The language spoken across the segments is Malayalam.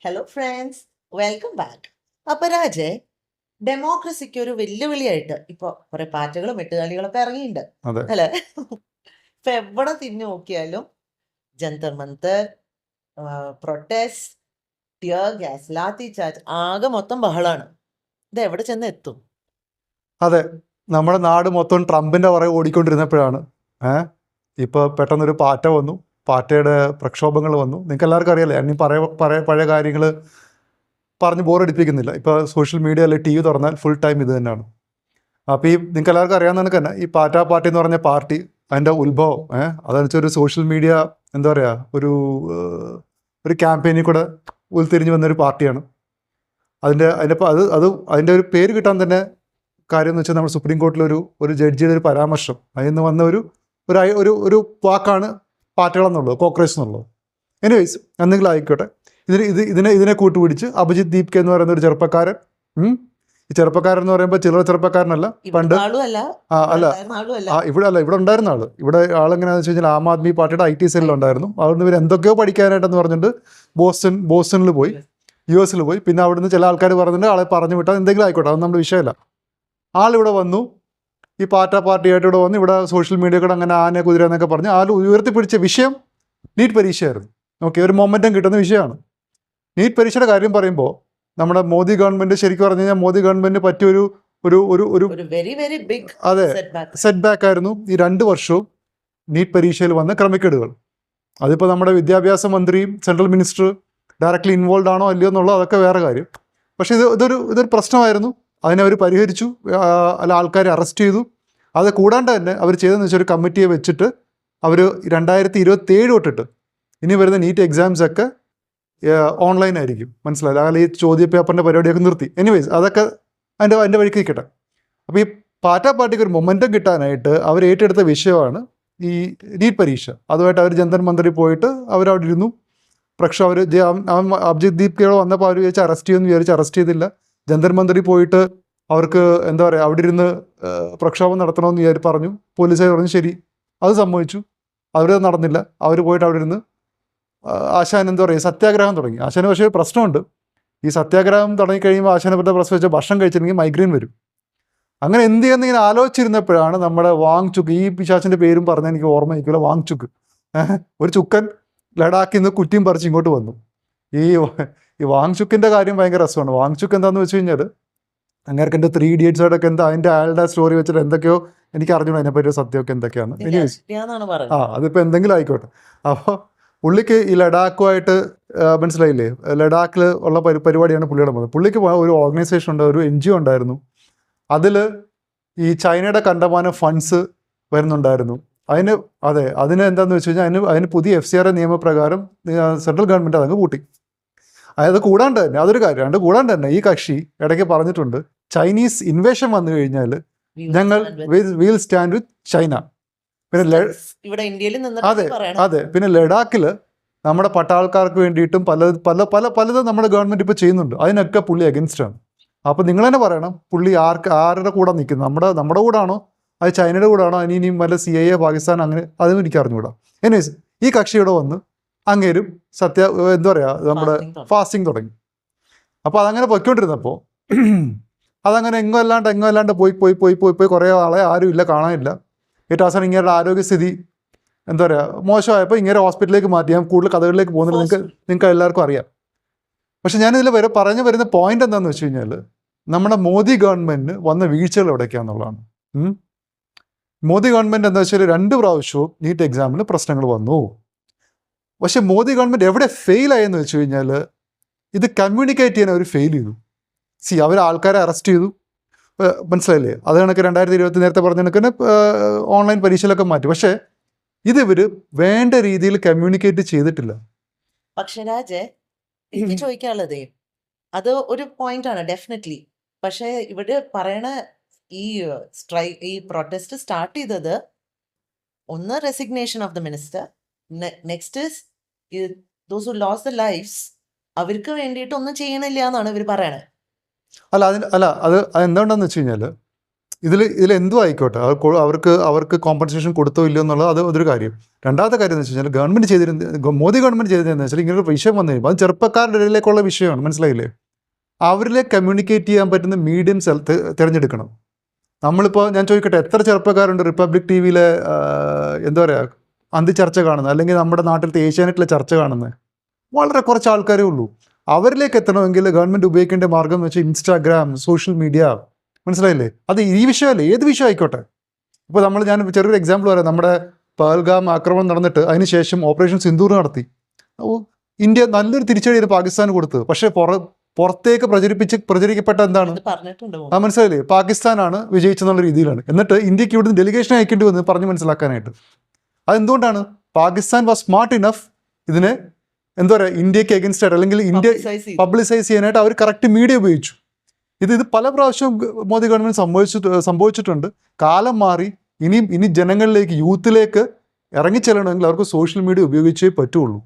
Hello friends, welcome back. അപ്പൊ രാജേ, ഡെമോക്രസിക്ക് ഒരു വെല്ലുവിളിയായിട്ട് ഇപ്പൊ കുറെ പാറ്റകളും എട്ടുകാലികളൊക്കെ ഇറങ്ങിയിട്ടുണ്ട് അതെ അല്ലെ? ഇപ്പൊ എവിടെ തിരിഞ്ഞു നോക്കിയാലും Jantar Manthar, protest, tear gas, lathi charge, ആകെ മൊത്തം ബഹളാണ്. ഇത് എവിടെ ചെന്ന് എത്തും? അതെ നമ്മുടെ നാട് മൊത്തം ട്രംപിൻ്റെ പുറകെ ഓടിക്കൊണ്ടിരുന്നപ്പോഴാണ് ഇപ്പോൾ പെട്ടെന്നൊരു പാറ്റ വന്നു. പാറ്റയുടെ പ്രക്ഷോഭങ്ങൾ വന്നു. നിങ്ങൾക്ക് എല്ലാവർക്കും അറിയാലേ, ഇനി പഴയ കാര്യങ്ങൾ പറഞ്ഞ് ബോറടിപ്പിക്കുന്നില്ല. ഇപ്പോൾ സോഷ്യൽ മീഡിയ അല്ലെ ടി വി തുറന്നാൽ ഫുൾ ടൈം ഇത് തന്നെയാണ്. അപ്പോൾ നിങ്ങൾക്ക് എല്ലാവർക്കും അറിയാവുന്ന കണക്ക് തന്നെ ഈ പാർട്ടി എന്ന് പറഞ്ഞ പാർട്ടി, അതിൻ്റെ ഉത്ഭവം അതെന്ന് വെച്ചാൽ ഒരു സോഷ്യൽ മീഡിയ എന്താ പറയുക, ഒരു ക്യാമ്പയിനിൽ കൂടെ ഉൾത്തിരിഞ്ഞ് വന്നൊരു പാർട്ടിയാണ്. അതിൻ്റെ ഒരു പേര് കിട്ടാൻ തന്നെ കാര്യം എന്ന് വെച്ചാൽ നമ്മൾ സുപ്രീം കോർട്ടിൽ ഒരു ജഡ്ജിയുടെ ഒരു പരാമർശം, അതിൽ നിന്ന് വന്ന ഒരു വാക്കാണ് പാറ്റകളെന്നുള്ളത്, കോക്രോച്ച് എന്നുള്ളത്. എനിവേസ് എന്തെങ്കിലും ആയിക്കോട്ടെ. ഇതിനെ കൂട്ടുപിടിച്ച് അഭിജിത്ത് ദീപ്കെ എന്ന് പറയുന്ന ഒരു ചെറുപ്പക്കാരൻ, ഈ ചെറുപ്പക്കാരൻ എന്ന് പറയുമ്പോൾ ചില്ലറ ചെറുപ്പക്കാരനല്ല, പണ്ട് ഇവിടെ ഉണ്ടായിരുന്ന ആള്. ഇവിടെ ആളെങ്ങനെയാണെന്ന് വെച്ച് കഴിഞ്ഞാൽ ആം ആദ്മി പാർട്ടിയുടെ IT സെല്ലിലുണ്ടായിരുന്നു. അവിടുന്ന് ഇവർ എന്തൊക്കെയോ പഠിക്കാനായിട്ടെന്ന് പറഞ്ഞിട്ട് ബോസ്റ്റണിൽ പോയി, US പോയി. പിന്നെ അവിടുന്ന് ചില ആൾക്കാർ പറഞ്ഞിട്ട് ആളെ പറഞ്ഞു വിട്ടാൽ എന്തെങ്കിലും ആയിക്കോട്ടെ, അതൊന്നും നമ്മുടെ വിഷയമല്ല. ആളിവിടെ വന്നു, ഈ പാർട്ടിയായിട്ട് ഇവിടെ വന്ന് ഇവിടെ സോഷ്യൽ മീഡിയ കൂടെ അങ്ങനെ ആന കുതിര എന്നൊക്കെ പറഞ്ഞ് ആൾ ഉയർത്തിപ്പിടിച്ച വിഷയം നീറ്റ് പരീക്ഷയായിരുന്നു. ഓക്കെ, ഒരു മൊമെൻറ്റം കിട്ടുന്ന വിഷയമാണ്. നീറ്റ് പരീക്ഷയുടെ കാര്യം പറയുമ്പോൾ നമ്മുടെ മോദി ഗവൺമെൻറ് ശരിക്കും പറഞ്ഞു കഴിഞ്ഞാൽ മോദി ഗവൺമെൻറ് പറ്റിയൊരു അതെ സെറ്റ് ബാക്ക് ആയിരുന്നു ഈ 2 വർഷവും നീറ്റ് പരീക്ഷയിൽ വന്ന ക്രമക്കേടുകൾ. അതിപ്പോൾ നമ്മുടെ വിദ്യാഭ്യാസ മന്ത്രിയും സെൻട്രൽ മിനിസ്റ്റർ ഡയറക്റ്റ്ലി ഇൻവോൾവ് ആണോ അല്ലയോ എന്നുള്ളത് അതൊക്കെ വേറെ കാര്യം. പക്ഷേ ഇതൊരു പ്രശ്നമായിരുന്നു. അതിനെ അവർ പരിഹരിച്ചു, അല്ല ആൾക്കാരെ അറസ്റ്റ് ചെയ്തു. അത് കൂടാണ്ട് തന്നെ അവർ ചെയ്തതെന്ന് വെച്ചാൽ ഒരു കമ്മിറ്റിയെ വെച്ചിട്ട് അവർ 2027 തൊട്ടിട്ട് ഇനി വരുന്ന നീറ്റ് എക്സാംസൊക്കെ ഓൺലൈനായിരിക്കും. മനസ്സിലായില്ല, അല്ലെങ്കിൽ ഈ ചോദ്യ പേപ്പറിൻ്റെ പരിപാടിയൊക്കെ നിർത്തി. എനിവേസ് അതൊക്കെ അതിൻ്റെ വഴിക്ക് നിൽക്കട്ടെ. അപ്പോൾ ഈ പാർട്ടിക്ക് ഒരു മൊമെൻറ്റം കിട്ടാനായിട്ട് അവർ ഏറ്റെടുത്ത വിഷയമാണ് ഈ നീറ്റ് പരീക്ഷ. അതുമായിട്ട് അവർ ജന്തർ മന്ദിറിൽ പോയിട്ട് അവരവിടെ ഇരുന്നു. പക്ഷേ അഭിജിത്ത് ദീപ്കയോട് വന്നപ്പോൾ അവർ വിചാരിച്ച് അറസ്റ്റ് ചെയ്യുമെന്ന് വിചാരിച്ച് അറസ്റ്റ് ചെയ്തില്ല. ജന്തർ മന്ദിറിൽ പോയിട്ട് അവർക്ക് എന്താ പറയുക, അവിടെ ഇരുന്ന് പ്രക്ഷോഭം നടത്തണമെന്ന് പറഞ്ഞു. പോലീസുകാർ പറഞ്ഞു ശരി, അത് സമ്മതിച്ചു. അവരത് നടന്നില്ല. അവർ പോയിട്ട് അവിടെ ഇരുന്ന് ആശാൻ എന്താ പറയുക സത്യാഗ്രഹം തുടങ്ങി. ആശാന് പക്ഷേ പ്രശ്നമുണ്ട്. ഈ സത്യാഗ്രഹം തുടങ്ങിക്കഴിയുമ്പോൾ ആശാനെ പറ്റ പ്രശ്നം വെച്ചാൽ ഭക്ഷണം കഴിച്ചില്ലെങ്കിൽ മൈഗ്രെയിൻ വരും. അങ്ങനെ എന്ത് ചെയ്യുന്ന ഇങ്ങനെ ആലോചിച്ചിരുന്നപ്പോഴാണ് നമ്മുടെ വാങ്ചുക്ക്, ഈ പിശാച്ചിൻ്റെ പേരും പറഞ്ഞാൽ എനിക്ക് ഓർമ്മയിക്കില്ല, വാങ്ചുക്ക്, ഒരു ചുക്കൻ ലഡാക്കിൽ നിന്ന് കുറ്റിയും പറിച്ച് ഇങ്ങോട്ട് വന്നു. ഈ വാങ്ചുക്കിൻ്റെ കാര്യം ഭയങ്കര രസമാണ്. വാങ്ചുക്ക് എന്താണെന്ന് വെച്ച് കഴിഞ്ഞാൽ അങ്ങേർക്ക് എൻ്റെ 3 ഇഡിയറ്റ്സോടൊക്കെ എന്താ അതിൻ്റെ അയാളുടെ സ്റ്റോറി വെച്ചിട്ട് എന്തൊക്കെയോ എനിക്ക് അറിഞ്ഞു അതിനെപ്പറ്റി സത്യമൊക്കെ എന്തൊക്കെയാണ്. അതിപ്പോൾ എന്തെങ്കിലും ആയിക്കോട്ടെ. അപ്പോൾ പുള്ളിക്ക് ഈ ലഡാക്കുമായിട്ട് മനസ്സിലായില്ലേ, ലഡാക്കിൽ ഉള്ള പരിപാടിയാണ് പുള്ളിയുടെ പോകുന്നത്. പുള്ളിക്ക് ഒരു ഓർഗനൈസേഷൻ ഉണ്ട്, ഒരു NGO ഉണ്ടായിരുന്നു. അതിൽ ഈ ചൈനയുടെ കണ്ടമാനം ഫണ്ട്സ് വരുന്നുണ്ടായിരുന്നു. അതിന് എന്താണെന്ന് വെച്ച് കഴിഞ്ഞാൽ അതിന് പുതിയ FCRA നിയമപ്രകാരം സെൻട്രൽ ഗവൺമെൻറ് അതങ്ങ് കൂട്ടി. അത് കൂടാണ്ട് തന്നെ അതൊരു കാര്യമാണ്. കൂടാണ്ട് തന്നെ ഈ കക്ഷി ഇടയ്ക്ക് പറഞ്ഞിട്ടുണ്ട്, ചൈനീസ് ഇൻവേഷൻ വന്നു കഴിഞ്ഞാൽ ഞങ്ങൾ വിൽ സ്റ്റാൻഡ് വിത്ത് ചൈന. പിന്നെ അതെ പിന്നെ ലഡാക്കിൽ നമ്മുടെ പട്ടാൾക്കാർക്ക് വേണ്ടിയിട്ടും പലതും നമ്മുടെ ഗവൺമെൻറ് ഇപ്പോൾ ചെയ്യുന്നുണ്ട്. അതിനൊക്കെ പുള്ളി അഗൻസ്റ്റാണ്. അപ്പോൾ നിങ്ങൾ തന്നെ പറയണം, പുള്ളി ആരുടെ കൂടെ നിൽക്കുന്നത്, നമ്മുടെ കൂടാണോ അത് ചൈനയുടെ കൂടാണോ, ഇനിയും വല്ല CIA പാകിസ്ഥാൻ അങ്ങനെ അതൊന്നും എനിക്ക് അറിഞ്ഞുകൂടാ. എനിവേസ് ഈ കക്ഷിയുടെ വന്ന് അങ്ങേരും എന്താ പറയുക നമ്മുടെ ഫാസ്റ്റിംഗ് തുടങ്ങി. അപ്പോൾ അതങ്ങനെ പൊയ്ക്കൊണ്ടിരുന്നപ്പോൾ അതങ്ങനെ എങ്ങോ അല്ലാണ്ട് പോയി കുറേ ആളെ ആരും ഇല്ല, കാണാനില്ല. ഏറ്റവും അവസാനം ഇങ്ങനെയുള്ള ആരോഗ്യസ്ഥിതി എന്താ പറയുക മോശമായപ്പോൾ ഇങ്ങനെ ഹോസ്പിറ്റലിലേക്ക് മാറ്റി. ഞാൻ കൂടുതൽ കഥകളിലേക്ക് പോകുന്നത് നിങ്ങൾക്ക് എല്ലാവർക്കും അറിയാം. പക്ഷെ ഞാനിതിൽ പറഞ്ഞു വരുന്ന പോയിന്റ് എന്താണെന്ന് വെച്ച് കഴിഞ്ഞാൽ നമ്മുടെ മോദി ഗവൺമെൻറ്റിന് വന്ന വീഴ്ചകൾ എവിടേക്കാന്നുള്ളതാണ്. മോദി ഗവൺമെൻറ് എന്താ വെച്ചാൽ 2 പ്രാവശ്യവും നീറ്റ് എക്സാമിന് പ്രശ്നങ്ങൾ വന്നു. പക്ഷെ മോദി ഗവൺമെൻറ് എവിടെ ഫെയിലായെന്ന് വെച്ച് കഴിഞ്ഞാൽ ഇത് കമ്മ്യൂണിക്കേറ്റ് ചെയ്യാൻ അവർ ഫെയിൽ ചെയ്തു. അവർ ആൾക്കാരെ അറസ്റ്റ് ചെയ്തു, മനസ്സിലായില്ലേ. അത് കണക്ക് 2020 നേരത്തെ പറഞ്ഞ കണക്ക് തന്നെ ഓൺലൈൻ പരീക്ഷയിലൊക്കെ മാറ്റി. പക്ഷേ ഇതിവർ വേണ്ട രീതിയിൽ കമ്മ്യൂണിക്കേറ്റ് ചെയ്തിട്ടില്ല. പക്ഷെ രാജേ, എനിക്ക് ചോദിക്കാനുള്ളത് അത് ഒരു പോയിന്റ് ആണ് ഡെഫിനറ്റ്ലി. പക്ഷെ ഇവിടെ പറയണ ഈ പ്രൊട്ടസ്റ്റ് സ്റ്റാർട്ട് ചെയ്തത് ഒന്ന് resignation of the minister, next those who lose the lifes, അവർക്ക് വേണ്ടിയിട്ട് ഒന്നും ചെയ്യണില്ല എന്നാണ് ഇവർ പറയണത്. അത് എന്തുകൊണ്ടാന്ന് വെച്ച് കഴിഞ്ഞാൽ ഇതിൽ എന്തും ആയിക്കോട്ടെ, അവർക്ക് കോമ്പൻസേഷൻ കൊടുത്തോ ഇല്ലയോ എന്നുള്ളത് അതൊരു കാര്യം. രണ്ടാമത്തെ കാര്യം എന്ന് വെച്ച് കഴിഞ്ഞാൽ മോദി ഗവൺമെൻറ് ചെയ്തിരുന്നതെന്ന് വെച്ചാൽ ഇങ്ങനൊരു വിഷയം വന്നു കഴിയുമ്പോൾ അത് ചെറുപ്പക്കാരുടെ ഇടയിലേക്കുള്ള വിഷയമാണ്, മനസ്സിലായില്ലേ? അവരിലേക്ക് കമ്മ്യൂണിക്കേറ്റ് ചെയ്യാൻ പറ്റുന്ന മീഡിയംസ് തിരഞ്ഞെടുക്കണം. നമ്മളിപ്പോൾ ഞാൻ ചോദിക്കട്ടെ, എത്ര ചെറുപ്പക്കാരുണ്ട് റിപ്പബ്ലിക് ടി വിയിലെ എന്താ പറയുക അന്തിച്ചർച്ച കാണുന്നത്, അല്ലെങ്കിൽ നമ്മുടെ നാട്ടിലത്തെ ഏഷ്യാനെറ്റിലെ ചർച്ച കാണുന്നത്? വളരെ കുറച്ച് ആൾക്കാരേ ഉള്ളൂ. അവരിലേക്ക് എത്തണമെങ്കിൽ ഗവൺമെൻറ് ഉപയോഗിക്കേണ്ട മാർഗം എന്ന് വെച്ചാൽ ഇൻസ്റ്റാഗ്രാം, സോഷ്യൽ മീഡിയ, മനസ്സിലായില്ലേ? അത് ഈ വിഷയമല്ലേ, ഏത് വിഷയം ആയിക്കോട്ടെ. ഇപ്പോൾ ഞാൻ ചെറിയൊരു എക്സാമ്പിൾ പറയാം. നമ്മുടെ പഹൽഗാം ആക്രമണം നടന്നിട്ട് അതിന് ശേഷം ഓപ്പറേഷൻ സിന്ദൂർ നടത്തി. ഇന്ത്യ നല്ലൊരു തിരിച്ചടിയാണ് പാകിസ്ഥാന് കൊടുത്തത്. പക്ഷേ പുറത്തേക്ക് പ്രചരിക്കപ്പെട്ട എന്താണ്? മനസ്സിലായില്ലേ? പാകിസ്ഥാനാണ് വിജയിച്ചെന്നുള്ള രീതിയിലാണ്. എന്നിട്ട് ഇന്ത്യക്ക് ഇവിടുന്ന് ഡെലിഗേഷൻ അയക്കേണ്ടി വന്നത് പറഞ്ഞ് മനസ്സിലാക്കാനായിട്ട്. അതെന്തുകൊണ്ടാണ്? പാകിസ്ഥാൻ വാസ് സ്മാർട്ട് ഇനഫ് ഇതിനെ എന്താ പറയുക ഇന്ത്യക്ക് എഗൻസ്റ്റ് ആയിട്ട്, അല്ലെങ്കിൽ ഇന്ത്യ പബ്ലിസൈസ് ചെയ്യാനായിട്ട് അവർ കറക്റ്റ് മീഡിയ ഉപയോഗിച്ചു. ഇത് പല പ്രാവശ്യവും മോദി ഗവൺമെൻറ് സംഭവിച്ചിട്ടുണ്ട്. കാലം മാറി. ഇനി ജനങ്ങളിലേക്ക്, യൂത്തിലേക്ക് ഇറങ്ങിച്ചെല്ലണമെങ്കിൽ അവർക്ക് സോഷ്യൽ മീഡിയ ഉപയോഗിച്ചേ പറ്റുള്ളൂ.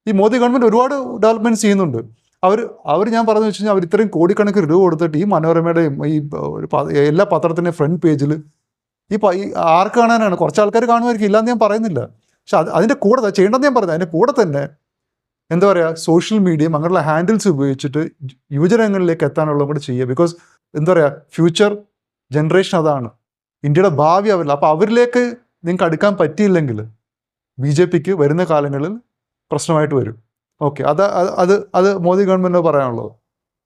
ഈ മോദി ഗവൺമെൻറ് ഒരുപാട് ഡെവലപ്മെൻറ്റ്സ് ചെയ്യുന്നുണ്ട്. അവർ ഞാൻ പറഞ്ഞു വെച്ച് കഴിഞ്ഞാൽ അവർ ഇത്രയും കോടിക്കണക്കിന് രൂപ കൊടുത്തിട്ട് ഈ മനോരമയുടെയും ഈ എല്ലാ പത്രത്തിൻ്റെയും ഫ്രണ്ട് പേജിൽ ആർക്ക് കാണാനാണ്? കുറച്ച് ആൾക്കാർ കാണുമായിരിക്കും, ഇല്ലാന്ന് ഞാൻ പറയുന്നില്ല. പക്ഷെ അതിൻ്റെ കൂടെ ചെയ്യേണ്ടതെന്ന് ഞാൻ പറഞ്ഞത്, അതിൻ്റെ കൂടെ തന്നെ എന്താ പറയുക സോഷ്യൽ മീഡിയയും അങ്ങനെയുള്ള ഹാൻഡിൽസ് ഉപയോഗിച്ചിട്ട് യുവജനങ്ങളിലേക്ക് എത്താനുള്ളതും കൂടെ ചെയ്യുക. ബിക്കോസ് എന്താ പറയുക ഫ്യൂച്ചർ ജനറേഷൻ അതാണ്, ഇന്ത്യയുടെ ഭാവി അവരില്ല. അപ്പോൾ അവരിലേക്ക് നിങ്ങൾക്ക് അടുക്കാൻ പറ്റിയില്ലെങ്കിൽ BJPക്ക് വരുന്ന കാലങ്ങളിൽ പ്രശ്നമായിട്ട് വരും. ഓക്കെ, അത് മോദി ഗവൺമെൻറ്റിനോട് പറയാനുള്ളത്.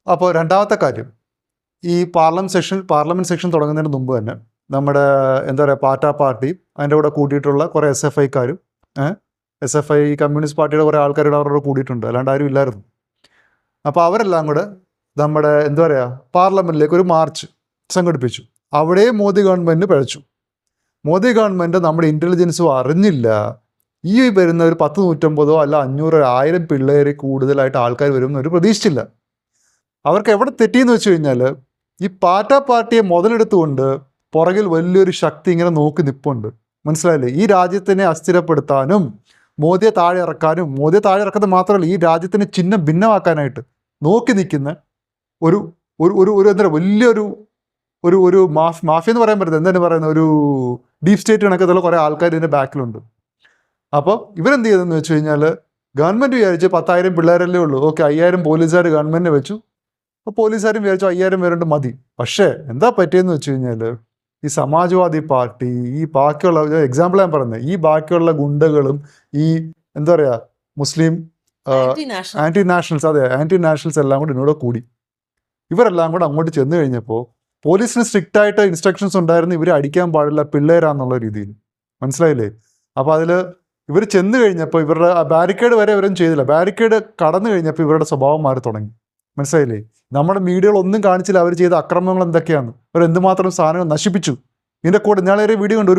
അപ്പോൾ രണ്ടാമത്തെ കാര്യം, ഈ പാർലമെൻറ്റ് സെഷൻ തുടങ്ങുന്നതിന് മുമ്പ് തന്നെ നമ്മുടെ എന്താ പറയുക പാർട്ടി പാർട്ടിയും അതിൻ്റെ കൂടെ കൂട്ടിയിട്ടുള്ള കുറേ SFIക്കാരും SFI കമ്മ്യൂണിസ്റ്റ് പാർട്ടിയുടെ കുറേ ആൾക്കാരുടെ അവരോട് കൂടിയിട്ടുണ്ട്, അല്ലാണ്ട് ആരും ഇല്ലായിരുന്നു. അപ്പോൾ അവരെല്ലാം കൂടെ നമ്മുടെ എന്താ പറയുക പാർലമെൻറ്റിലേക്ക് ഒരു മാർച്ച് സംഘടിപ്പിച്ചു. അവിടെയും മോദി ഗവൺമെൻറ് പിഴച്ചു. മോദി ഗവൺമെൻറ് നമ്മുടെ ഇൻ്റലിജൻസും അറിഞ്ഞില്ല ഈ വരുന്ന ഒരു 10, 150 അല്ല 500, 1000 പിള്ളേരെ കൂടുതലായിട്ട് ആൾക്കാർ വരുമെന്ന് അവർ പ്രതീക്ഷിച്ചില്ല. അവർക്ക് എവിടെ തെറ്റിയെന്ന് വെച്ച് കഴിഞ്ഞാൽ ഈ പാർട്ടിയെ മുതലെടുത്തുകൊണ്ട് പുറകിൽ വലിയൊരു ശക്തി ഇങ്ങനെ നോക്കി നിൽപ്പുണ്ട്, മനസ്സിലായില്ലേ? ഈ രാജ്യത്തിനെ അസ്ഥിരപ്പെടുത്താനും മോദിയെ താഴെ ഇറക്കുന്നത് മാത്രമല്ല, ഈ രാജ്യത്തിനെ ചിഹ്നം ഭിന്നമാക്കാനായിട്ട് നോക്കി നിൽക്കുന്ന ഒരു എന്താ വലിയൊരു മാഫിയ എന്ന് പറയാൻ പറ്റുന്നത്, എന്താണ് പറയുന്നത്, ഒരു ഡീപ് സ്റ്റേറ്റ് കണക്കത്തുള്ള കുറേ ആൾക്കാർ ഇതിൻ്റെ ബാക്കിലുണ്ട്. അപ്പോൾ ഇവരെന്ത് ചെയ്തെന്ന് വെച്ച് കഴിഞ്ഞാൽ ഗവൺമെൻറ് വിചാരിച്ച് 10,000 പിള്ളേരല്ലേ ഉള്ളൂ, ഓക്കെ 5,000 പോലീസുകാർ ഗവൺമെൻറ്റിനെ വെച്ചു. അപ്പോൾ പോലീസുകാരും വിചാരിച്ചു 5,000 പേരുണ്ട് മതി. പക്ഷേ എന്താ പറ്റിയെന്ന് വെച്ച് കഴിഞ്ഞാൽ ഈ സമാജ്വാദി പാർട്ടി, ഈ ബാക്കിയുള്ള എക്സാമ്പിൾ ഞാൻ പറയുന്നത്, ഈ ബാക്കിയുള്ള ഗുണ്ടകളും ഈ എന്താ പറയുക മുസ്ലിം ആൻറ്റി നാഷണൽസ് എല്ലാം കൂടി എന്നോട് കൂടി. ഇവരെല്ലാം കൂടെ അങ്ങോട്ട് ചെന്ന് കഴിഞ്ഞപ്പോൾ പോലീസിന് സ്ട്രിക്റ്റ് ആയിട്ട് ഇൻസ്ട്രക്ഷൻസ് ഉണ്ടായിരുന്നു, ഇവരെ അടിക്കാൻ പാടില്ല പിള്ളേരാന്നുള്ള രീതിയിൽ, മനസ്സിലായില്ലേ? അപ്പോൾ അതിൽ ഇവർ ചെന്ന് കഴിഞ്ഞപ്പോൾ ഇവരുടെ ബാരിക്കേഡ് വരെ ഇവരും ചെയ്തില്ല. ബാരിക്കേഡ് കടന്നു കഴിഞ്ഞപ്പോൾ ഇവരുടെ സ്വഭാവം മാറി തുടങ്ങി, മനസ്സിലായില്ലേ? നമ്മുടെ മീഡിയകളൊന്നും കാണിച്ചില്ല അവർ ചെയ്ത അക്രമങ്ങൾ എന്തൊക്കെയാണ്, അവർ എന്തുമാത്രം സാധനങ്ങൾ നശിപ്പിച്ചു. ഇതിൻ്റെ കൂടെ ഞാനൊരു വീഡിയോ കണ്ട്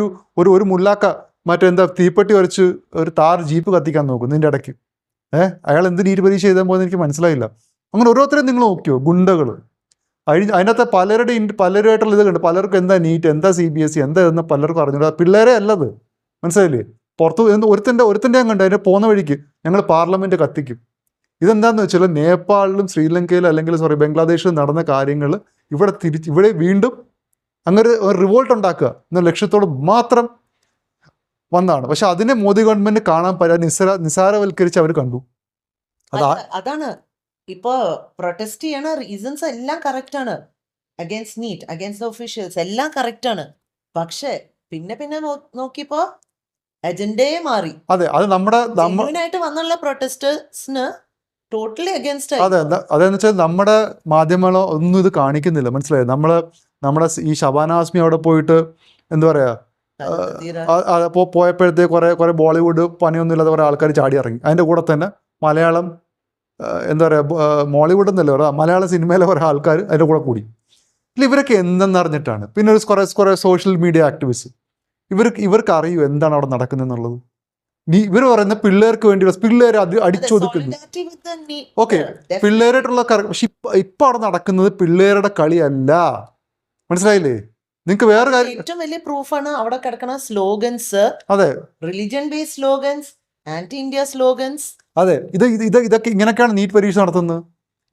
ഒരു മുല്ലാക്ക മറ്റെന്താ തീപ്പെട്ടി വരച്ച് ഒരു ജീപ്പ് കത്തിക്കാൻ നോക്കും ഇതിൻ്റെ ഇടയ്ക്ക്. അയാൾ എന്ത് നീറ്റ് പരീക്ഷ ചെയ്താൽ പോകുന്നത് എനിക്ക് മനസ്സിലായില്ല. അങ്ങനെ ഓരോരുത്തരും നിങ്ങൾ നോക്കിയോ ഗുണ്ടകൾ. അതിനകത്ത് പലരുമായിട്ടുള്ള ഇത് കണ്ട് പലർക്കും എന്താ നീറ്റ്, എന്താ CBSE, എന്താ എന്ന് പലർക്കും അറിഞ്ഞില്ല. പിള്ളേരെ അല്ലത്, മനസ്സിലായില്ലേ? പുറത്ത് ഒരുത്തൻ്റെ കണ്ട് അതിൻ്റെ പോകുന്ന വഴിക്ക് ഞങ്ങൾ പാർലമെൻറ്റ് കത്തിക്കും. ഇതെന്താണെന്ന് വെച്ചാൽ നേപ്പാളിലും ശ്രീലങ്കയിലും അല്ലെങ്കിൽ ബംഗ്ലാദേശിലും നടന്ന കാര്യങ്ങൾ ഇവിടെ വീണ്ടും അങ്ങനെ ഒരു റിവോൾട്ട് ഉണ്ടാക്കുക എന്ന ലക്ഷ്യത്തോട് മാത്രം വന്നതാണ്. പക്ഷെ അതിനെ മോദി ഗവൺമെൻറ് കാണാൻ നിസാരവൽക്കരിച്ച് അവർ കണ്ടു. അതാണ് ഇപ്പൊ പ്രൊട്ടസ്റ്റ് ചെയ്യണ റീസൺസ് എല്ലാം കറക്റ്റ് ആണ്. അഗൈൻസ്റ്റ് നീറ്റ്, അഗൈൻസ്റ്റ് ഒഫീഷ്യൽസ് എല്ലാം കറക്റ്റ് ആണ്. പക്ഷെ പിന്നെ നോക്കിയപ്പോ അജണ്ടയെ മാറി. അതെ, അത് ആയിട്ട് വന്നുള്ള പ്രൊട്ടസ്റ്റേഴ്സിന് ടോട്ടലി അഗൈൻസ്റ്റ്. അതെന്ന് വെച്ചാൽ നമ്മുടെ മാധ്യമങ്ങളോ ഒന്നും ഇത് കാണിക്കുന്നില്ല, മനസ്സിലായോ? നമ്മുടെ ഈ ഷബാന ആസ്മി അവിടെ പോയിട്ട് എന്താ പറയാ പോയപ്പോഴത്തേക്ക് കുറെ ബോളിവുഡ് പണിയൊന്നുമില്ലാതെ കുറെ ആൾക്കാർ ചാടി ഇറങ്ങി. അതിൻ്റെ കൂടെ തന്നെ മലയാളം എന്താ പറയുക മോളിവുഡ് എന്നല്ലേ പറയുക, മലയാള സിനിമയിലെ കുറേ ആൾക്കാർ അതിൻ്റെ കൂടെ കൂടി. ഇവരൊക്കെ എന്തെന്നറിഞ്ഞിട്ടാണ്. പിന്നെ കുറേ സോഷ്യൽ മീഡിയ ആക്ടിവിസ്റ്റ് ഇവർക്ക് അറിയൂ എന്താണ് അവിടെ നടക്കുന്നതെന്നുള്ളത്. ഇവർ പറയുന്ന പിള്ളേർക്ക് വേണ്ടി പിള്ളേരെ അടിച്ചൊതുക്കുന്നു. ഓക്കെ, പിള്ളേരായിട്ടുള്ള പക്ഷെ ഇപ്പൊ അവിടെ നടക്കുന്നത് പിള്ളേരുടെ കളിയല്ല, മനസ്സിലായില്ലേ? നിങ്ങൾക്ക് വേറെ കാര്യം ഏറ്റവും വലിയ പ്രൂഫാണ് അവിടെ കിടക്കുന്ന സ്ലോഗൻസ്. അതെ, religion based slogans, anti India slogans. അതെ, ഇതൊക്കെ ഇങ്ങനെയൊക്കെയാണ് നീറ്റ് പരീക്ഷ നടത്തുന്നത്.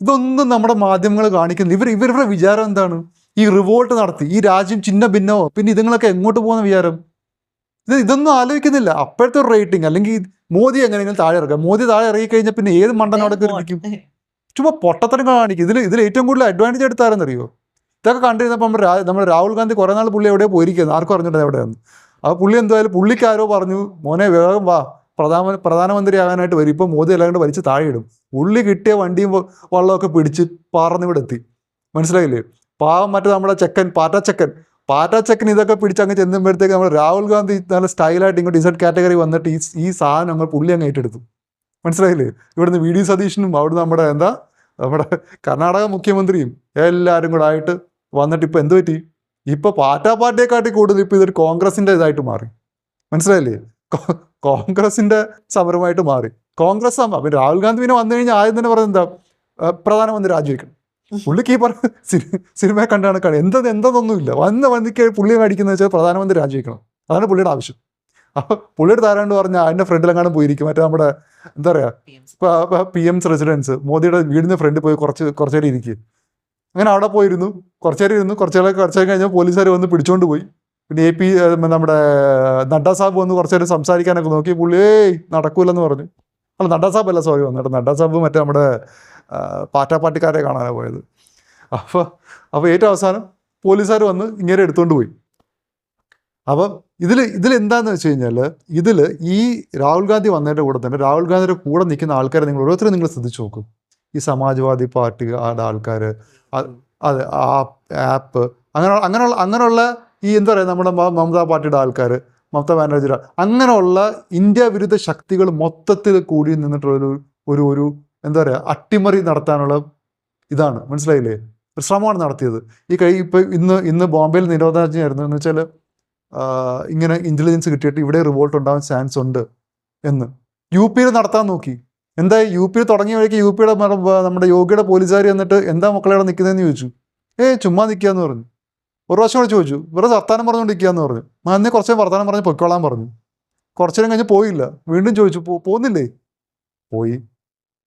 ഇതൊന്നും നമ്മുടെ മാധ്യമങ്ങൾ കാണിക്കുന്നത്. ഇവരുടെ വിചാരം എന്താണ്? ഈ റിവോൾട്ട് നടത്തി, ഈ രാജ്യം ചിന്ന ഭിന്നമോ, പിന്നെ ഇതുങ്ങളൊക്കെ എങ്ങോട്ട് പോകുന്ന വിചാരം? ഇതൊന്നും ആലോചിക്കുന്നില്ല. അപ്പോഴത്തെ ഒരു റേറ്റിംഗ്, അല്ലെങ്കിൽ മോദി എങ്ങനെയെങ്കിലും താഴെ ഇറക്കുക. മോദി താഴെ ഇറങ്ങി കഴിഞ്ഞാൽ പിന്നെ ഏത് മണ്ടനോടെ ഇരിക്കും? ചുമ്മാ പൊട്ടത്തരം കാണിക്കും. ഇതിൽ ഏറ്റവും കൂടുതൽ അഡ്വാൻറ്റേജ് എടുത്താരെന്നറിയോ? ഇതൊക്കെ കണ്ടിരുന്നപ്പോൾ നമ്മുടെ രാഹുൽ ഗാന്ധി കുറേ നാൾ പുള്ളി എവിടെയോ പോയിരിക്കുന്നത്, ആർക്കും അറിഞ്ഞിട്ട് എവിടെയാണ്. അപ്പോൾ പുള്ളി എന്തായാലും പുള്ളിക്ക് ആരോ പറഞ്ഞു, മോനെ വേഗം വാ, പ്രധാനമന്ത്രി ആകാനായിട്ട് വരും, ഇപ്പോൾ മോദി എല്ലാം വലിച്ച് താഴെയിടും. പുള്ളി കിട്ടിയ വണ്ടിയും വള്ളമൊക്കെ പിടിച്ച് പറന്നിവിടെ എത്തി. മനസ്സിലായില്ലേ? പാവം മറ്റേ നമ്മുടെ പാറ്റാച്ചക്കൻ ഇതൊക്കെ പിടിച്ച് അങ്ങ് ചെന്നുമ്പോഴത്തേക്ക് നമ്മൾ രാഹുൽ ഗാന്ധി നല്ല സ്റ്റൈലായിട്ട് ഇങ്ങോട്ട് ഇസഡ് കാറ്റഗറി വന്നിട്ട് ഈ സാധനം അങ്ങ് പുള്ളി അങ്ങ് ഏറ്റെടുത്തു. മനസ്സിലായില്ലേ? ഇവിടുന്ന് വി ഡി സതീശനും അവിടുന്ന് നമ്മുടെ കർണാടക മുഖ്യമന്ത്രിയും എല്ലാവരും കൂടെ ആയിട്ട് വന്നിട്ട് ഇപ്പോൾ എന്ത് പറ്റി? ഇപ്പോൾ പാർട്ടിയെക്കാട്ടി കൂടുതൽ ഇപ്പോൾ ഇതൊരു കോൺഗ്രസിൻ്റെ ഇതായിട്ട് മാറി. മനസ്സിലായില്ലേ? കോൺഗ്രസിൻ്റെ സമരമായിട്ട് മാറി. കോൺഗ്രസ് അപ്പം രാഹുൽ ഗാന്ധി പിന്നെ വന്നു കഴിഞ്ഞാൽ ആദ്യം തന്നെ പറയുന്നത് എന്താ? പ്രധാനമന്ത്രി രാജിവെക്കണം. പുള്ളിക്ക് ഈ പറഞ്ഞ സിനിമയെ കണ്ടാണ് കാണുക. എന്തെന്നൊന്നുമില്ല. വന്നിക്ക് പുള്ളി മേടിക്കുന്നത് വെച്ചാൽ പ്രധാനമന്ത്രി രാജിവെക്കണം. അതാണ് പുള്ളിയുടെ ആവശ്യം. അപ്പോൾ പുള്ളിയുടെ താരാണ്ട് പറഞ്ഞാൽ അതിൻ്റെ ഫ്രണ്ടിലെങ്ങാനും പോയിരിക്കും. മറ്റേ നമ്മുടെ എന്താ പറയുക, PM's റെസിഡൻസ്, മോദിയുടെ വീടിൻ്റെ ഫ്രണ്ടിൽ പോയി കുറച്ച് നേരം ഇരിക്കുക. അങ്ങനെ അവിടെ പോയിരുന്നു, കുറച്ച് നേരം കഴിഞ്ഞാൽ പോലീസുകാർ വന്ന് പിടിച്ചോണ്ട് പോയി. പിന്നെ നമ്മുടെ നഡ്ഡ സാബ് വന്ന് കുറച്ച് നേരം സംസാരിക്കാനൊക്കെ നോക്കി. പുള്ളി നടക്കൂലെന്ന് പറഞ്ഞു. അല്ല, നഡ്ഡ സാബ് അല്ല, സോറി, വന്നിട്ട് നഡ്ഡ സാബ് മറ്റേ നമ്മുടെ പാർട്ടിക്കാരെ കാണാനാണ് പോയത്. അപ്പോൾ ഏറ്റവും അവസാനം പോലീസുകാർ വന്ന് ഇങ്ങനെ എടുത്തുകൊണ്ട് പോയി. അപ്പം ഇതിലെന്താണെന്ന് വെച്ച് കഴിഞ്ഞാൽ, ഈ രാഹുൽ ഗാന്ധി വന്നതിൻ്റെ കൂടെ തന്നെ രാഹുൽ ഗാന്ധിയുടെ കൂടെ നിൽക്കുന്ന ആൾക്കാരെ ഓരോരുത്തരും നിങ്ങൾ ശ്രദ്ധിച്ച് നോക്കും. ഈ സമാജ്വാദി പാർട്ടി ആൾക്കാർ, അതെ, ആ ആപ്പ്, അങ്ങനെയുള്ള ഈ എന്താ പറയുക, നമ്മുടെ മമതാ പാർട്ടിയുടെ ആൾക്കാർ, മമതാ ബാനർജിയുടെ, അങ്ങനെയുള്ള ഇന്ത്യ വിരുദ്ധ ശക്തികൾ മൊത്തത്തിൽ കൂടി നിന്നിട്ടുള്ളൊരു ഒരു എന്താ പറയുക, അട്ടിമറി നടത്താനുള്ള ഇതാണ്. മനസ്സിലായില്ലേ? ഒരു ശ്രമമാണ് നടത്തിയത്. ഇപ്പോൾ ഇന്ന് ബോംബെയിൽ നിരോധനാജ്ഞയായിരുന്നു. എന്ന് വെച്ചാൽ ഇങ്ങനെ ഇൻ്റലിജൻസ് കിട്ടിയിട്ട് ഇവിടെ റിവോൾട്ട് ഉണ്ടാവാൻ ചാൻസ് ഉണ്ട് എന്ന് UP നടത്താൻ നോക്കി. എന്താ UP തുടങ്ങിയ വഴിക്ക് UP നമ്മുടെ യോഗിയുടെ പോലീസുകാർ എന്നിട്ട് എന്താ മക്കളെ നിൽക്കുന്നതെന്ന് ചോദിച്ചു. ചുമ്മാ നിൽക്കുകയെന്ന് പറഞ്ഞു. ഒരു പ്രാവശ്യം കൂടെ ചോദിച്ചു, വെറുതെ വർത്താനം പറഞ്ഞുകൊണ്ട് നിൽക്കുകയെന്ന് പറഞ്ഞു. അന്നേ കുറച്ച് വർത്താനം പറഞ്ഞ് പൊയ്ക്കോളാൻ പറഞ്ഞു. കുറച്ചു നേരം കഴിഞ്ഞ് പോയില്ല. വീണ്ടും ചോദിച്ചു, പോകുന്നില്ലേ? പോയി.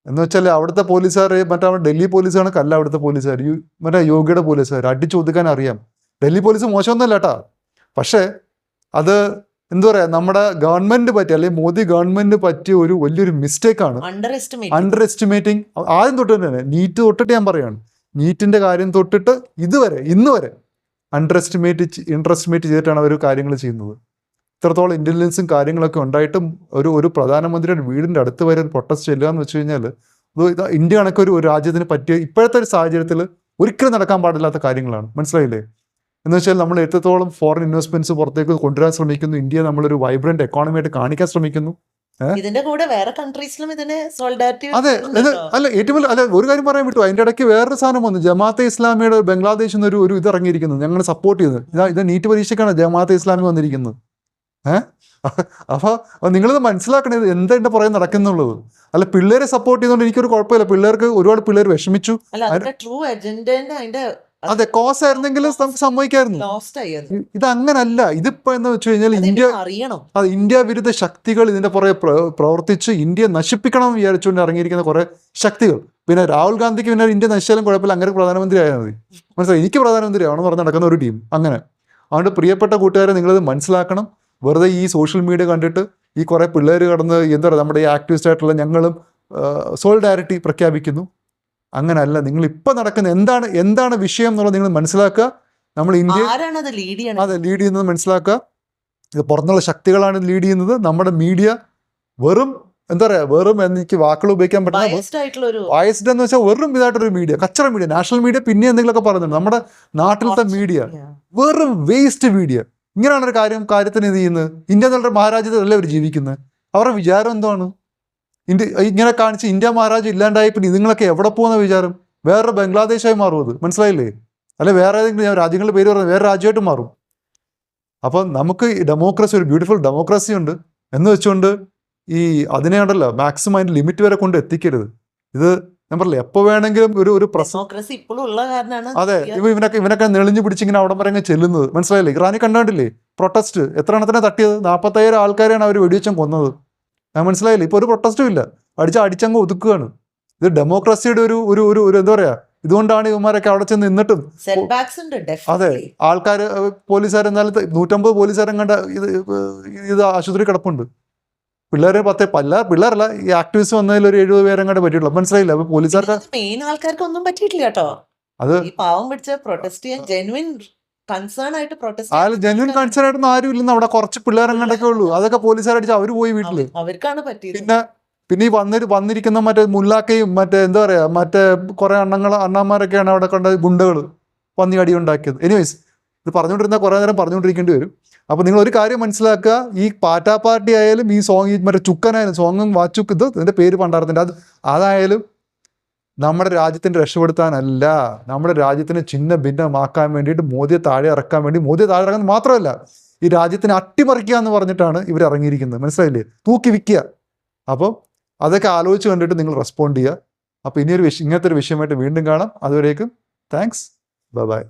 എന്ന് വെച്ചാൽ അവിടുത്തെ പോലീസുകാർ മറ്റേ ഡൽഹി പോലീസ് കണക്കല്ല അവിടുത്തെ പോലീസുകാർ, മറ്റേ യോഗിയുടെ പോലീസുകാർ അടിച്ചൊതുക്കാൻ അറിയാം. ഡൽഹി പോലീസ് മോശമൊന്നുമല്ല കേട്ടാ. പക്ഷേ അത് എന്താ പറയുക, നമ്മുടെ ഗവൺമെൻറ് പറ്റിയ, അല്ലെങ്കിൽ മോദി ഗവൺമെൻറ് പറ്റിയ ഒരു വലിയൊരു മിസ്റ്റേക്കാണ്. Under estimating. ആദ്യം തൊട്ട് തന്നെ നീറ്റ് തൊട്ടിട്ട് ഞാൻ പറയുകയാണ്, നീറ്റിൻ്റെ കാര്യം തൊട്ടിട്ട് ഇന്ന് വരെ അണ്ടർ എസ്റ്റിമേറ്റ് ചെയ്തിട്ടാണ് അവർ കാര്യങ്ങൾ ചെയ്യുന്നത്. ഇത്രത്തോളം ഇൻ്റലിജൻസും കാര്യങ്ങളൊക്കെ ഉണ്ടായിട്ടും ഒരു പ്രധാനമന്ത്രിയുടെ വീടിൻ്റെ അടുത്ത് വരെ ഒരു പ്രൊട്ടസ്റ്റ് ചെല്ലുക എന്ന് വെച്ച് കഴിഞ്ഞാൽ, ഇന്ത്യ കണക്കൊരു രാജ്യത്തിന് പറ്റിയ ഇപ്പോഴത്തെ ഒരു സാഹചര്യത്തിൽ ഒരിക്കലും നടക്കാൻ പാടില്ലാത്ത കാര്യങ്ങളാണ്. മനസ്സിലായില്ലേ? എന്ന് വെച്ചാൽ നമ്മൾ എത്രത്തോളം ഫോറിൻ ഇൻവെസ്റ്റ്മെന്റ്സ് പുറത്തേക്ക് കൊണ്ടുവരാൻ ശ്രമിക്കുന്നു, ഇന്ത്യയെ നമ്മളൊരു വൈബ്രന്റ് എക്കോണമി ആയിട്ട് കാണിക്കാൻ ശ്രമിക്കുന്നു. ഇതിന്റെ കൂടെ വേറെ കൺട്രീസിലും ഇതിന് സോളിഡാരിറ്റി. അതെ, അല്ല ഏറ്റവും ഒരു കാര്യം പറയാൻ വിട്ടു. അതിൻ്റെ ഇടയ്ക്ക് വേറൊരു സാധനം വന്നു. ജമാഅത്തെ ഇസ്ലാമിയുടെ ബംഗ്ലാദേശിൽ നിന്ന് ഒരു ഇത് ഇറങ്ങിയിരിക്കുന്നു, ഞങ്ങൾ സപ്പോർട്ട് ചെയ്യുന്നത്. ഇത് നീറ്റ് പരീക്ഷയ്ക്കാണ് ജമാഅത്തെ ഇസ്ലാമി വന്നിരിക്കുന്നത്. അപ്പോൾ നിങ്ങളിത് മനസ്സിലാക്കണത് എന്താ ഇതിന്റെ പുറകെ നടക്കുന്നുള്ളത്. അല്ല, പിള്ളേരെ സപ്പോർട്ട് ചെയ്യുന്നതുകൊണ്ട് എനിക്കൊരു കുഴപ്പമില്ല. ഒരുപാട് പിള്ളേർ വിഷമിച്ചു. അതെ, കോസ് ആയിരുന്നെങ്കിൽ നമുക്ക് സമ്മതിക്കായിരുന്നു. ഇതങ്ങനല്ല. ഇതിപ്പോ എന്ന് വെച്ച് കഴിഞ്ഞാൽ ഇന്ത്യ വിരുദ്ധ ശക്തികൾ ഇതിന്റെ പുറകെ പ്രവർത്തിച്ച് ഇന്ത്യ നശിപ്പിക്കണം എന്ന് വിചാരിച്ചുകൊണ്ട് ഇറങ്ങിയിരിക്കുന്ന കുറെ ശക്തികൾ. പിന്നെ രാഹുൽ ഗാന്ധിക്ക് പിന്നെ ഇന്ത്യ നശിച്ചാലും കുഴപ്പമില്ല, അങ്ങനെ പ്രധാനമന്ത്രി ആയാൽ മതി. മനസ്സിലായി? എനിക്ക് പ്രധാനമന്ത്രി ആവണം പറഞ്ഞ് നടക്കുന്ന ഒരു ടീം അങ്ങനെ. അതുകൊണ്ട് പ്രിയപ്പെട്ട കൂട്ടുകാരെ, നിങ്ങളിത് മനസ്സിലാക്കണം. വെറുതെ ഈ സോഷ്യൽ മീഡിയ കണ്ടിട്ട് ഈ കുറേ പിള്ളേർ കടന്ന് എന്താ പറയുക, നമ്മുടെ ഈ ആക്ടിവിസ്റ്റ് ആയിട്ടുള്ള ഞങ്ങളും സോളിഡാരിറ്റി പ്രഖ്യാപിക്കുന്നു. അങ്ങനല്ല. നിങ്ങൾ ഇപ്പം നടക്കുന്ന എന്താണ് വിഷയം എന്നുള്ളത് നിങ്ങൾ മനസ്സിലാക്കുക. നമ്മൾ ഇന്ത്യ ലീഡ് ചെയ്യുന്നത് മനസ്സിലാക്കുക. ഇത് പുറത്തുള്ള ശക്തികളാണ് ലീഡ് ചെയ്യുന്നത്. നമ്മുടെ മീഡിയ എന്താ പറയുക, എനിക്ക് വാക്കുകൾ ഉപയോഗിക്കാൻ പറ്റുന്ന വയസ്ഡ് എന്ന് വെച്ചാൽ ഇതായിട്ടൊരു മീഡിയ, കച്ചറ മീഡിയ. നാഷണൽ മീഡിയ പിന്നെ എന്തെങ്കിലുമൊക്കെ പറയുന്നുണ്ട്. നമ്മുടെ നാട്ടിലത്തെ മീഡിയ വേസ്റ്റ് മീഡിയ. ഇങ്ങനെയാണ് ഒരു കാര്യത്തിന് ഇത് ചെയ്യുന്നത്. ഇന്ത്യ എന്നുള്ള മഹാരാജ്യത്തിലല്ലേ അവർ ജീവിക്കുന്നത്. അവരുടെ വിചാരം എന്താണ്? ഇങ്ങനെ കാണിച്ച് ഇന്ത്യ മഹാരാജ്യം ഇല്ലാണ്ടായി പിന്നെ ഇതുങ്ങളൊക്കെ എവിടെ പോകുന്ന വിചാരം? വേറൊരു ബംഗ്ലാദേശായി മാറും അത്. മനസ്സിലായില്ലേ? അല്ലെ വേറെ ഏതെങ്കിലും രാജ്യങ്ങളുടെ പേര് പറഞ്ഞാൽ വേറെ രാജ്യമായിട്ട് മാറും. അപ്പം നമുക്ക് ഡെമോക്രസി, ഒരു ബ്യൂട്ടിഫുൾ ഡെമോക്രസി ഉണ്ട് എന്ന് വെച്ചുകൊണ്ട് അതിനെ ഉണ്ടല്ലോ മാക്സിമം അതിൻ്റെ ലിമിറ്റ് വരെ കൊണ്ട് എത്തിക്കരുത്. ഇത് ഞാൻ പറഞ്ഞില്ലേ, എപ്പോൾ വേണമെങ്കിലും ഒരു അതെ, ഇവനൊക്കെ നെളിഞ്ഞു പിടിച്ചിങ്ങനെ അവിടെ വരെ അങ്ങ് ചെല്ലുന്നത്. മനസ്സിലായില്ലേ? ഇറാനി കണ്ടില്ലേ പ്രൊട്ടസ്റ്റ്? എത്ര എണ്ണത്തിനെ തട്ടിയത്? 45,000 ആൾക്കാരെയാണ് അവർ വെടിവെച്ചും കൊന്നത്. മനസ്സിലായില്ലേ? ഇപ്പോൾ ഒരു പ്രൊട്ടസ്റ്റും ഇല്ല, അടിച്ചങ്ങ് ഒതുക്കുകയാണ്. ഇത് ഡെമോക്രസിയുടെ ഒരു എന്താ പറയുക, ഇതുകൊണ്ടാണ് ഇവന്മാരൊക്കെ അവിടെ ചെന്ന് നിന്നിട്ടും സെറ്റ് ബാക്സ് ഉണ്ട് അതെ ഡെഫിനറ്റ്ലി. ആൾക്കാർ പോലീസുകാർ എന്നാലും 150 പോലീസുകാരും കണ്ട ഇത് ആശുപത്രി കിടപ്പുണ്ട്. പിള്ളേരല്ല ഈ ആക്ടിവിസ്റ്റ് വന്നതിൽ ഒരു 70 പേരും കണ്ട് പറ്റിയിട്ടുള്ളൂ. മനസ്സിലായില്ല? അപ്പൊ പോലീസുകാർക്ക് മെയിൻ ആൾക്കാർക്ക് ഒന്നും പറ്റിയിട്ടില്ല കേട്ടോ. അത് ഈ പാവം പിടിച്ച പ്രൊട്ടസ്റ്റ് ചെയ്യാൻ ജെന്യുവിൻ കൺസേൺ ആയിട്ട് പ്രൊട്ടസ്റ്റ് ആ ജെന്യൂൻ കൺസേൺ ആയിട്ടൊന്നും ആരും ഇല്ലെന്ന്. അവിടെ കുറച്ച് പിള്ളേരും കണ്ടൊക്കെ ഉള്ളൂ. അതൊക്കെ പോലീസുകാരടിച്ച് അവർ പോയി വീട്ടില്. അവർക്കാണ് പറ്റിയത്. പിന്നെ ഈ വന്നിരിക്കുന്ന മറ്റേ മുല്ലാക്കയും മറ്റേ എന്താ പറയാ മറ്റേ കുറെ അണ്ണന്മാരൊക്കെയാണ് അവിടെ കണ്ട ഗുണ്ടകൾ പന്നി അടി ഉണ്ടാക്കിയത്. എനിവേസ് ഇത് പറഞ്ഞുകൊണ്ടിരുന്ന കുറേ നേരം പറഞ്ഞുകൊണ്ടിരിക്കേണ്ടി വരും. അപ്പോൾ നിങ്ങൾ ഒരു കാര്യം മനസ്സിലാക്കുക, ഈ പാറ്റാ പാർട്ടി ആയാലും ഈ സോങ് മറ്റേ ചുക്കനായാലും സോങ്ങും വാച്ചുക്ക് ഇതിന്റെ പേര് പണ്ടാർത്തിൻ്റെ അതായാലും നമ്മുടെ രാജ്യത്തിൻ്റെ രക്ഷപ്പെടുത്താനല്ല, നമ്മുടെ രാജ്യത്തിന് ചിഹ്ന ഭിന്നമാക്കാൻ വേണ്ടിയിട്ട് മോദിയെ താഴെ ഇറക്കാൻ വേണ്ടി, മോദിയെ താഴെ ഇറക്കാൻ മാത്രമല്ല ഈ രാജ്യത്തിനെ അട്ടിമറിക്കുക എന്ന് പറഞ്ഞിട്ടാണ് ഇവർ ഇറങ്ങിയിരിക്കുന്നത്. മനസ്സിലായില്ലേ? തൂക്കി വിൽക്കുക. അപ്പം അതൊക്കെ ആലോചിച്ച് കണ്ടിട്ട് നിങ്ങൾ റെസ്പോണ്ട് ചെയ്യുക. അപ്പോൾ ഇനിയൊരു ഇങ്ങനത്തെ ഒരു വിഷയമായിട്ട് വീണ്ടും കാണാം. അതുവരേക്കും താങ്ക്സ്, ബൈ.